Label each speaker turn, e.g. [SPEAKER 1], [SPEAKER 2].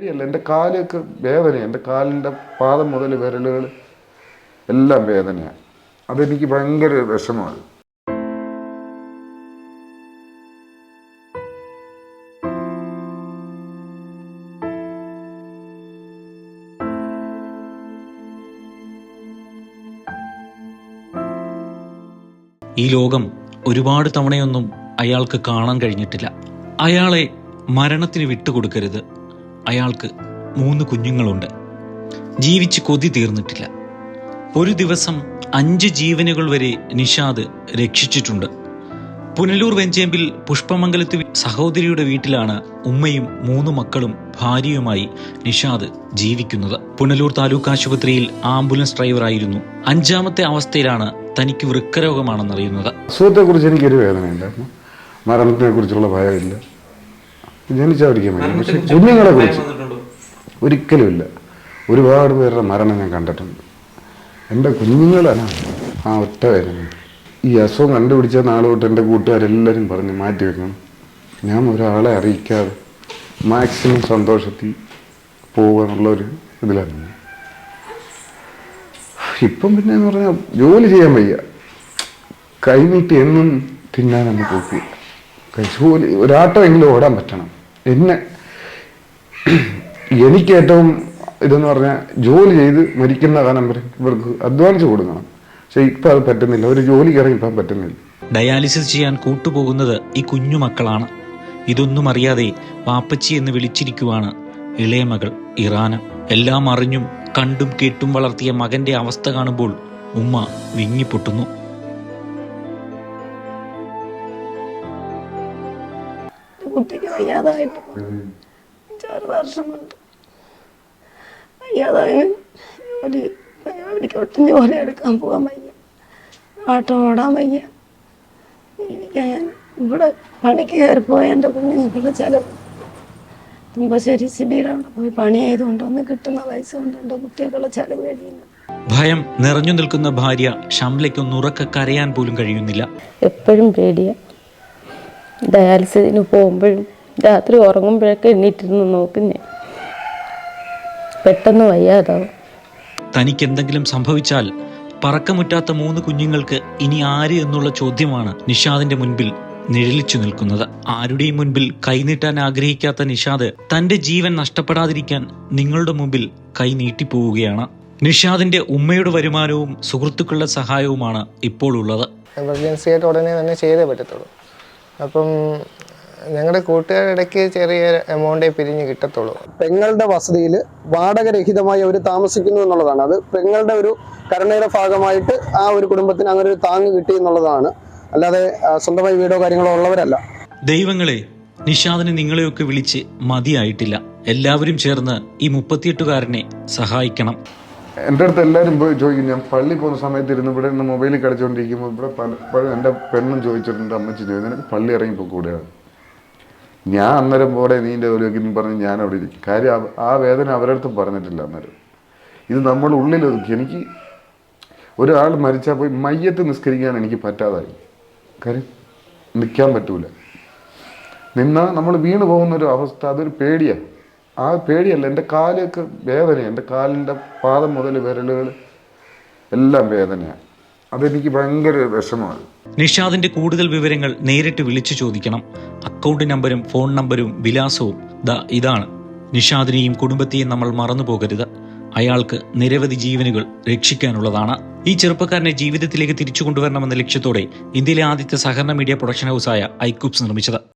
[SPEAKER 1] പേടിയല്ല, എൻ്റെ കാലൊക്കെ വേദനയാണ്. എൻ്റെ കാലിൻ്റെ പാദം മുതൽ വിരലുകൾ എല്ലാം വേദനയാണ്. അതെനിക്ക് ഭയങ്കര വിഷമമാണ്.
[SPEAKER 2] ഈ ലോകം ഒരുപാട് തവണയൊന്നും അയാൾക്ക് കാണാൻ കഴിഞ്ഞിട്ടില്ല. അയാളെ മരണത്തിന് വിട്ടുകൊടുക്കരുത്. അയാൾക്ക് 3 കുഞ്ഞുങ്ങളുണ്ട്. ജീവിച്ച് കൊതി തീർന്നിട്ടില്ല. ഒരു ദിവസം 5 ജീവനുകൾ വരെ നിഷാദ് രക്ഷിച്ചിട്ടുണ്ട്. പുനലൂർ വെഞ്ചേമ്പിൽ പുഷ്പമംഗലത്ത് സഹോദരിയുടെ വീട്ടിലാണ് ഉമ്മയും 3 മക്കളും ഭാര്യയുമായി നിഷാദ് ജീവിക്കുന്നത്. പുനലൂർ താലൂക്ക് ആശുപത്രിയിൽ ആംബുലൻസ് ഡ്രൈവറായിരുന്നു. 5ാമത്തെ അവസ്ഥയിലാണ് തനിക്ക് വൃക്കരോഗമാണെന്നറിയുന്നത്.
[SPEAKER 1] അസുഖത്തെ കുറിച്ച് എനിക്കൊരു വേദനയുണ്ടായിരുന്നു. മരണത്തിനെ കുറിച്ചുള്ള ഭയമില്ല. ജനിച്ചവരിക്കാൻ വയ്യ. പക്ഷെ കുഞ്ഞുങ്ങളെ കുറിച്ച് ഒരിക്കലുമില്ല. ഒരുപാട് പേരുടെ മരണം ഞാൻ കണ്ടിട്ടുണ്ട്. എൻ്റെ കുഞ്ഞുങ്ങളാണ് ആ ഒറ്റ വേദന. ഈ അസുഖം കണ്ടുപിടിച്ച നാൾ തൊട്ട് എൻ്റെ കൂട്ടുകാരെല്ലാവരും പറഞ്ഞ് മാറ്റി വെക്കണം. ഞാൻ ഒരാളെ അറിയിക്കാതെ മാക്സിമം സന്തോഷത്തിൽ പോവുക എന്നുള്ളൊരു ഇതിലാണ്. ഇപ്പം പിന്നെ എന്ന് പറഞ്ഞാൽ ജോലി ചെയ്യാൻ വയ്യ. കൈനീട്ടി എന്നും തിന്നാൻ നമുക്ക് നോക്കില്ല. ജോലി ഒരാട്ടമെങ്കിലും ഓടാൻ പറ്റണം. എനിക്ക് ഏറ്റവും ഇതെന്ന് പറഞ്ഞാൽ ജോലി ചെയ്ത് മരിക്കുന്ന കാലം വരെ ഇവർക്ക് അധ്വാനിച്ച് കൊടുക്കണം. പക്ഷെ ഇപ്പം അത് പറ്റുന്നില്ല. ഒരു ജോലിക്ക് ഇറങ്ങിപ്പോകാൻ പറ്റുന്നില്ല.
[SPEAKER 2] ഡയാലിസിസ് ചെയ്യാൻ കൂട്ടുപോകുന്നത് ഈ കുഞ്ഞുമക്കളാണ്. ഇതൊന്നും അറിയാതെ വാപ്പച്ചി എന്ന് വിളിച്ചിരിക്കുവാണ് ഇളയ മകൾ ഇറാന. എല്ലാം അറിഞ്ഞും കണ്ടും കേട്ടും വളർത്തിയ മകന്റെ അവസ്ഥ കാണുമ്പോൾ ഉമ്മ വിങ്ങിപ്പൊട്ടുന്നു.
[SPEAKER 3] കുട്ടിക്ക് വയ്യാതായിട്ട് 5-6 വർഷമുണ്ട്. വയ്യാതായ ഒട്ടും ജോലി എടുക്കാൻ പോകാൻ വയ്യ. ആട്ടം ഓടാൻ വയ്യ. ഞാൻ ഇവിടെ പണിക്ക് കയറിപ്പോയ എൻ്റെ കുഞ്ഞുങ്ങളുടെ ചിലവ് തുമ്പശ്ശേരി സിബിയിലാണ് പോയി പണി ചെയ്തുകൊണ്ടൊന്ന് കിട്ടുന്ന പൈസ കൊണ്ട് എൻ്റെ കുട്ടികളുടെ ചിലവ് കഴിയുന്നു.
[SPEAKER 2] ഭയം നിറഞ്ഞു നിൽക്കുന്ന ഭാര്യ ഷംലയ്ക്കൊന്ന് ഉറക്കെ കരയാൻ പോലും കഴിയുന്നില്ല.
[SPEAKER 3] എപ്പോഴും പേടിയാ. ഡയാലിസിന് പോകുമ്പോഴും രാത്രി ഉറങ്ങുമ്പോഴൊക്കെ എണ്ണീറ്റിരുന്ന് നോക്കും ഞാൻ. പെട്ടെന്ന് വയ്യാതാവും.
[SPEAKER 2] തനിക്ക് എന്തെങ്കിലും സംഭവിച്ചാൽ പറക്കമുറ്റാത്ത 3 കുഞ്ഞുങ്ങൾക്ക് ഇനി ആര് എന്നുള്ള ചോദ്യമാണ് നിഷാദിന്റെ മുൻപിൽ നിഴലിച്ചു നിൽക്കുന്നത്. ആരുടെയും മുൻപിൽ കൈനീട്ടാൻ ആഗ്രഹിക്കാത്ത നിഷാദ് തന്റെ ജീവൻ നഷ്ടപ്പെടാതിരിക്കാൻ നിങ്ങളുടെ മുമ്പിൽ കൈ നീട്ടിപ്പോവുകയാണ്. നിഷാദിന്റെ ഉമ്മയുടെ വരുമാനവും സുഹൃത്തുക്കളുടെ സഹായവുമാണ് ഇപ്പോൾ ഉള്ളത്.
[SPEAKER 4] എമർജൻസി ആയിട്ട് ഉടനെ തന്നെ ചെയ്തേ പറ്റത്തുള്ളൂ. അപ്പം ഞങ്ങളുടെ കൂട്ടുകാരുടെ ഇടയ്ക്ക് ചെറിയ എമൗണ്ടേ പിരിഞ്ഞ് കിട്ടത്തുള്ളൂ.
[SPEAKER 5] പെങ്ങളുടെ വസതിയിൽ വാടകരഹിതമായി അവർ താമസിക്കുന്നു എന്നുള്ളതാണ്. അത് പെങ്ങളുടെ ഒരു കരുണയുടെ ഭാഗമായിട്ട് ആ ഒരു കുടുംബത്തിന് അങ്ങനെ ഒരു താങ്ങ് കിട്ടി എന്നുള്ളതാണ്. അല്ലാതെ സ്വന്തമായി വീടോ കാര്യങ്ങളോ ഉള്ളവരല്ല.
[SPEAKER 2] ദൈവങ്ങളെ, നിഷാദിന് നിങ്ങളെയൊക്കെ വിളിച്ച് മതിയായിട്ടില്ല. എല്ലാവരും ചേർന്ന് ഈ 38-കാരനെ സഹായിക്കണം.
[SPEAKER 1] എൻ്റെ അടുത്ത് എല്ലാവരും പോയി ചോദിക്കും. ഞാൻ പള്ളി പോകുന്ന സമയത്ത് ഇരുന്ന് ഇവിടെ നിന്ന് മൊബൈലിൽ കളിച്ചുകൊണ്ടിരിക്കുമ്പോൾ ഇവിടെ പലപ്പോഴും എൻ്റെ പെണ്ണും ചോദിച്ചിട്ടുണ്ട്, അമ്മച്ചി ചോദിച്ചു, നിനക്ക് പള്ളി ഇറങ്ങിപ്പോൾ കൂടെയാണ്. ഞാൻ അന്നേരം പോലെ നീൻ്റെ ജോലിയൊക്കെ പറഞ്ഞ് ഞാൻ അവിടെ ഇരിക്കും. കാര്യം ആ വേദന അവരുടെ അടുത്ത് പറഞ്ഞിട്ടില്ല അന്നേരം. ഇത് നമ്മുടെ ഉള്ളിൽ ഒതുക്കി. എനിക്ക് ഒരാൾ മരിച്ചാൽ പോയി മയ്യത്ത് നിസ്കരിക്കാൻ എനിക്ക് പറ്റാതായി. കാര്യം നിൽക്കാൻ പറ്റൂല. നിന്നാൽ നമ്മൾ വീണ് പോകുന്നൊരു അവസ്ഥ, അതൊരു പേടിയാണ്. ആ പേടിയല്ല, എൻ്റെ കാലൊക്കെ വേദനയാണ്. എൻ്റെ കാലിൻ്റെ പാദം മുതൽ വിരലുകൾ എല്ലാം വേദനയാണ്. അതെനിക്ക് ഭയങ്കര വിഷമമാണ്.
[SPEAKER 2] നിഷാദിന്റെ കൂടുതൽ വിവരങ്ങൾ നേരിട്ട് വിളിച്ചു ചോദിക്കണം. അക്കൗണ്ട് നമ്പരും ഫോൺ നമ്പരും വിലാസവും ഇതാണ്. നിഷാദിനെയും കുടുംബത്തെയും നമ്മൾ മറന്നു പോകരുത്. അയാൾക്ക് നിരവധി ജീവനുകൾ രക്ഷിക്കാനുള്ളതാണ്. ഈ ചെറുപ്പക്കാരനെ ജീവിതത്തിലേക്ക് തിരിച്ചു കൊണ്ടുവരണമെന്ന ലക്ഷ്യത്തോടെ ഇന്ത്യയിലെ ആദ്യത്തെ സഹകരണ മീഡിയ പ്രൊഡക്ഷൻ ഹൗസായ ഐക്യൂബ്സ് നിർമ്മിച്ചത്.